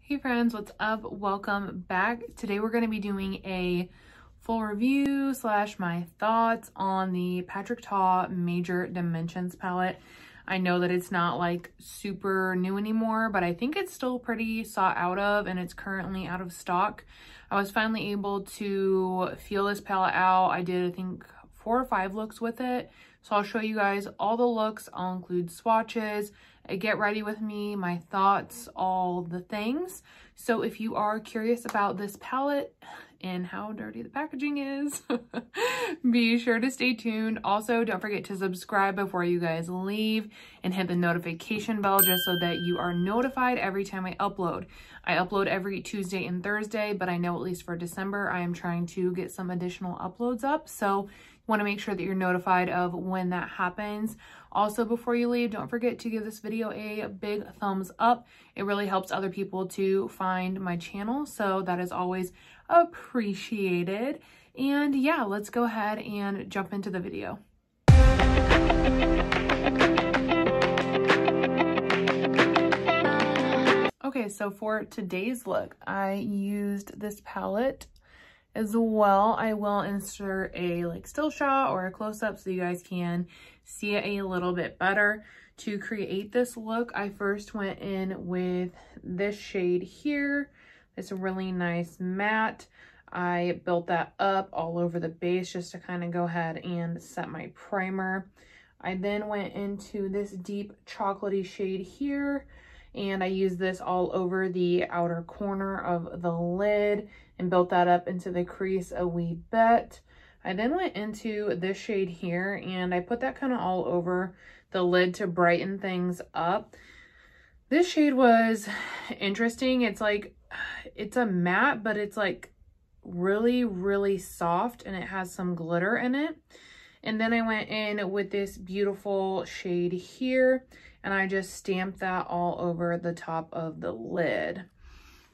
Hey friends, what's up? Welcome back. Today we're going to be doing a full review / my thoughts on the PatrickTa Major Dimensions palette. I know that it's not like super new anymore, but I think it's still pretty sought out of and it's currently out of stock. I was finally able to feel this palette out. I did, I think, 4 or 5 looks with it. So I'll show you guys all the looks. I'll include swatches, a get ready with me, my thoughts, all the things. So if you are curious about this palette and how dirty the packaging is, be sure to stay tuned. Also, don't forget to subscribe before you guys leave and hit the notification bell just so that you are notified every time I upload. I upload every Tuesday and Thursday, but I know at least for December, I am trying to get some additional uploads up. So want to make sure that you're notified of when that happens. Also, before you leave, don't forget to give this video a big thumbs up. It really helps other people to find my channel, so that is always appreciated. And yeah, let's go ahead and jump into the video. Okay, so for today's look, I used this palette as well. I will insert a still shot or a close-up so you guys can see it a little bit better. To create this look, I first went in with this shade here. It's a really nice matte. I built that up all over the base just to kind of go ahead and set my primer. I then went into this deep chocolatey shade here, and I used this all over the outer corner of the lid and built that up into the crease a wee bit. I then went into this shade here and I put that kind of all over the lid to brighten things up. This shade was interesting. It's a matte, but it's really, really soft and it has some glitter in it. And then I went in with this beautiful shade here and I just stamped that all over the top of the lid.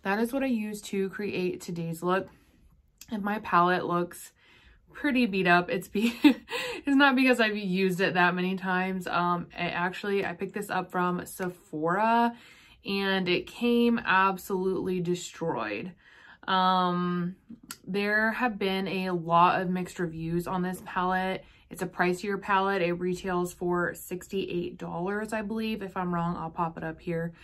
That is what I used to create today's look. If my palette looks pretty beat up, it's not because I've used it that many times. I picked this up from Sephora and it came absolutely destroyed. There have been a lot of mixed reviews on this palette. It's a pricier palette. It retails for $68, I believe. If I'm wrong, I'll pop it up here.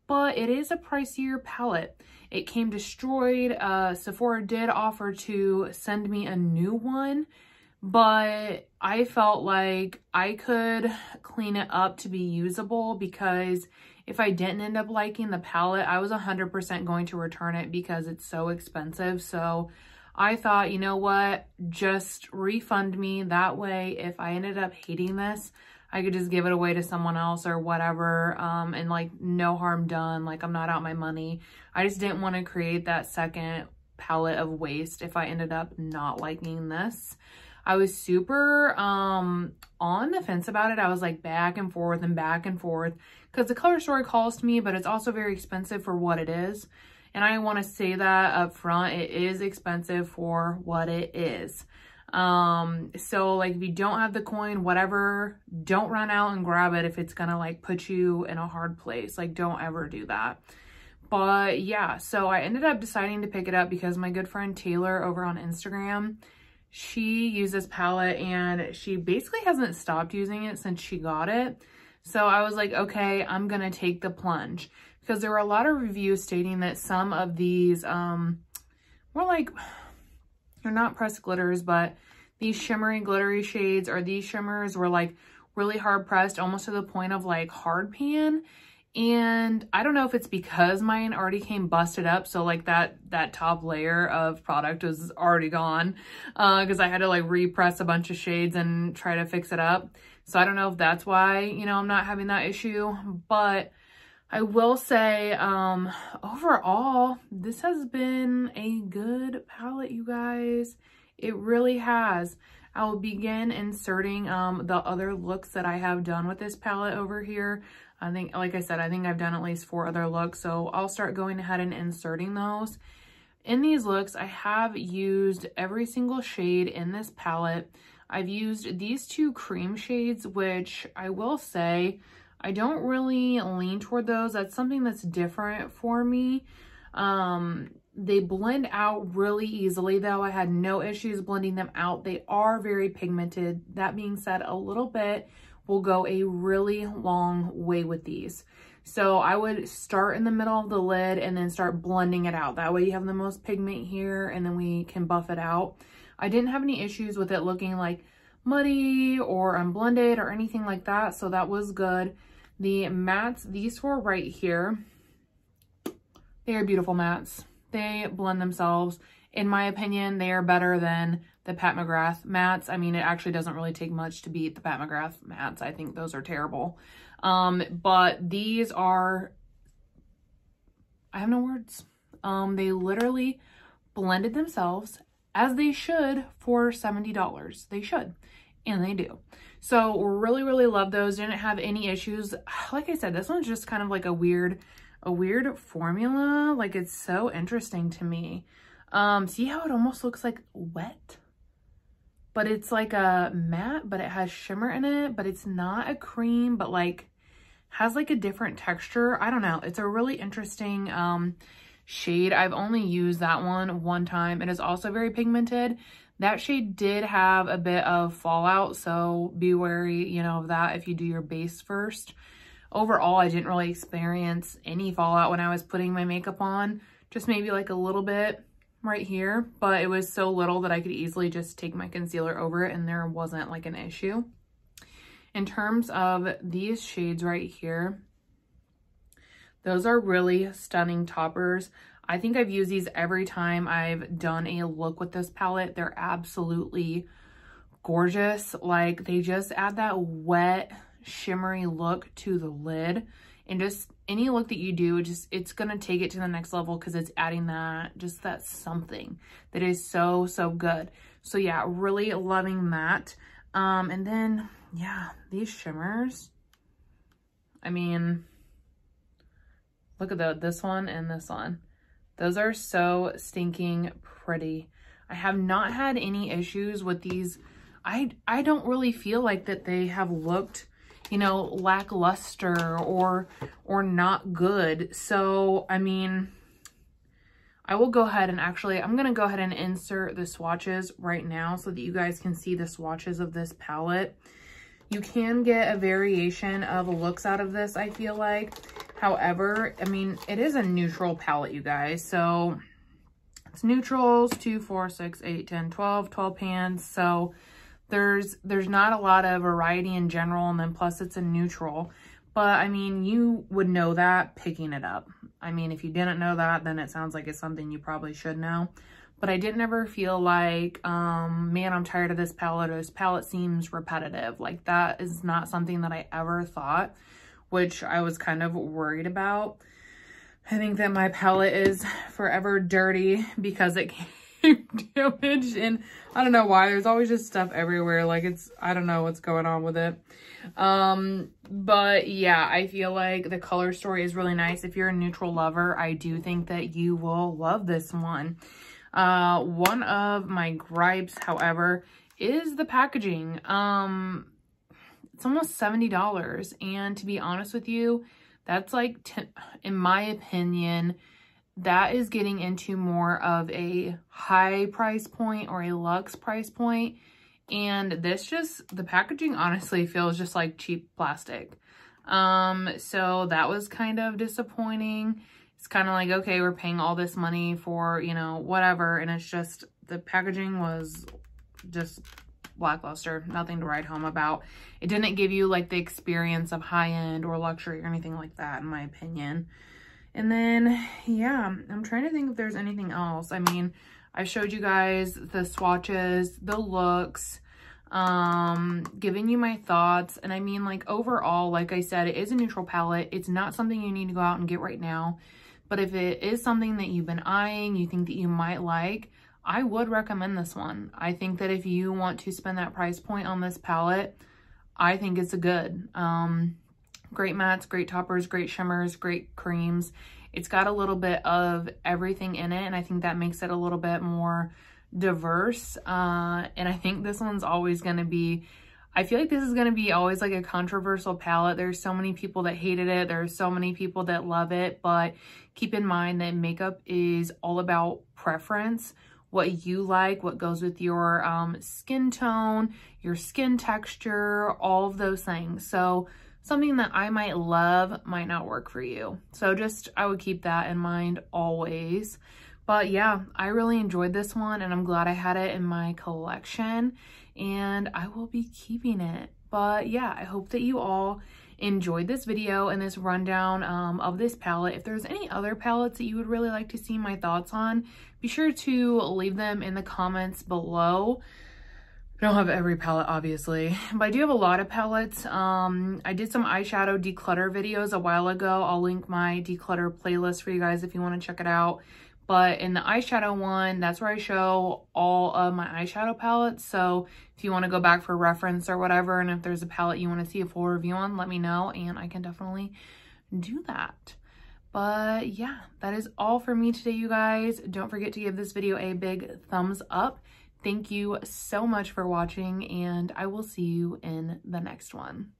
But it is a pricier palette. It came destroyed. Sephora did offer to send me a new one, but I felt like I could clean it up to be usable, because if I didn't end up liking the palette, I was 100% going to return it because it's so expensive. So I thought, you know what, just refund me. That way, if I ended up hating this, I could just give it away to someone else or whatever, and no harm done. I'm not out my money. I just didn't want to create that second palette of waste if I ended up not liking this. I was super on the fence about it. I was back and forth because the color story calls to me, but it's also very expensive for what it is. And I want to say that up front, it is expensive for what it is. So if you don't have the coin, whatever, don't run out and grab it if it's gonna put you in a hard place. Don't ever do that. But yeah, so I ended up deciding to pick it up because my good friend Taylor over on Instagram, she used this palette and she basically hasn't stopped using it since she got it. So I was like, okay, I'm gonna take the plunge, because there were a lot of reviews stating that some of these were they're not pressed glitters, but these shimmery glittery shades, or these shimmers were really hard pressed, almost to the point of hard pan. And I don't know if it's because mine already came busted up, so that top layer of product was already gone, because I had to repress a bunch of shades and try to fix it up. So I don't know if that's why, I'm not having that issue. But I will say, overall, this has been a good palette, you guys. It really has. I will begin inserting the other looks that I have done with this palette over here. I think, like I said, I think I've done at least 4 other looks, so I'll start going ahead and inserting those. In these looks, I have used every single shade in this palette. I've used these 2 cream shades, which I will say, I don't really lean toward those. That's something that's different for me. They blend out really easily though. I had no issues blending them out. They are very pigmented. That being said, a little bit will go a really long way with these. So I would start in the middle of the lid and then start blending it out. That way you have the most pigment here and then we can buff it out. I didn't have any issues with it looking like muddy or unblended or anything like that. So that was good. The mattes, these four right here, they are beautiful mattes. They blend themselves. In my opinion, they are better than the Pat McGrath mattes. I mean, it actually doesn't really take much to beat the Pat McGrath mattes. I think those are terrible. But these are, I have no words. They literally blended themselves as they should for $70. They should, and they do. So really, really love those. Didn't have any issues. Like I said, this one's just kind of like a weird formula. Like, it's so interesting to me. See how it almost looks like wet, but it's like a matte, but it has shimmer in it, but it's not a cream, but like has like a different texture. I don't know. It's a really interesting shade. I've only used that one time. It is also very pigmented. That shade did have a bit of fallout, so be wary, you know, of that if you do your base first. Overall, I didn't really experience any fallout when I was putting my makeup on, just maybe like a little bit right here, but it was so little that I could easily just take my concealer over it and there wasn't like an issue. In terms of these shades right here, those are really stunning toppers. I think I've used these every time I've done a look with this palette. They're absolutely gorgeous. Like, they just add that wet, shimmery look to the lid, and just any look that you do, it's gonna take it to the next level because it's adding that, just that something that is so good. So yeah, really loving that. And then yeah, these shimmers, I mean, look at this one and this one. Those are so stinking pretty. I have not had any issues with these. I don't really feel like that they have looked, you know, lackluster or not good. So, I mean, I will go ahead and actually, I'm going to go ahead and insert the swatches right now so that you guys can see the swatches of this palette. You can get a variation of looks out of this, I feel like. However, I mean, it is a neutral palette, you guys. So it's neutrals, 2, 4, 6, 8, 10, 12 pans. So there's not a lot of variety in general, and then plus it's a neutral. But I mean, you would know that picking it up. I mean, if you didn't know that, then it sounds like it's something you probably should know. But I didn't ever feel like, man, I'm tired of this palette, or this palette seems repetitive. Like, that is not something that I ever thought, which I was kind of worried about. I think that my palette is forever dirty because it came damaged, and I don't know why. There's always just stuff everywhere. Like, I don't know what's going on with it. But yeah, I feel like the color story is really nice. If you're a neutral lover, I do think that you will love this one. One of my gripes, however, is the packaging. It's almost $70, and to be honest with you, that's like, in my opinion, that is getting into more of a high price point or a luxe price point. And this just, the packaging honestly feels just like cheap plastic. So that was kind of disappointing. It's kind of like, okay, we're paying all this money for, you know, whatever. And it's just, the packaging was just lackluster, nothing to write home about. It didn't give you like the experience of high-end or luxury or anything like that, in my opinion. And then, yeah, I'm trying to think if there's anything else. I mean, I showed you guys the swatches, the looks, giving you my thoughts. And I mean, like, overall, like I said, it is a neutral palette. It's not something you need to go out and get right now. But if it is something that you've been eyeing, you think that you might like, I would recommend this one. I think that if you want to spend that price point on this palette, I think it's a good. Great mattes, great toppers, great shimmers, great creams. It's got a little bit of everything in it, and I think that makes it a little bit more diverse. And I think this one's always going to be, I feel like this is going to be always like a controversial palette. There's so many people that hated it. There's so many people that love it, but keep in mind that makeup is all about preference, what you like, what goes with your skin tone, your skin texture, all of those things. So something that I might love might not work for you. So just, I would keep that in mind always. But yeah, I really enjoyed this one and I'm glad I had it in my collection and I will be keeping it. But yeah, I hope that you all enjoyed this video and this rundown of this palette. If there's any other palettes that you would really like to see my thoughts on, be sure to leave them in the comments below. I don't have every palette, obviously, but I do have a lot of palettes. I did some eyeshadow declutter videos a while ago. I'll link my declutter playlist for you guys if you want to check it out. But in the eyeshadow one, that's where I show all of my eyeshadow palettes. So if you want to go back for reference or whatever, and if there's a palette you want to see a full review on, let me know and I can definitely do that. But yeah, that is all for me today, you guys. Don't forget to give this video a big thumbs up. Thank you so much for watching and I will see you in the next one.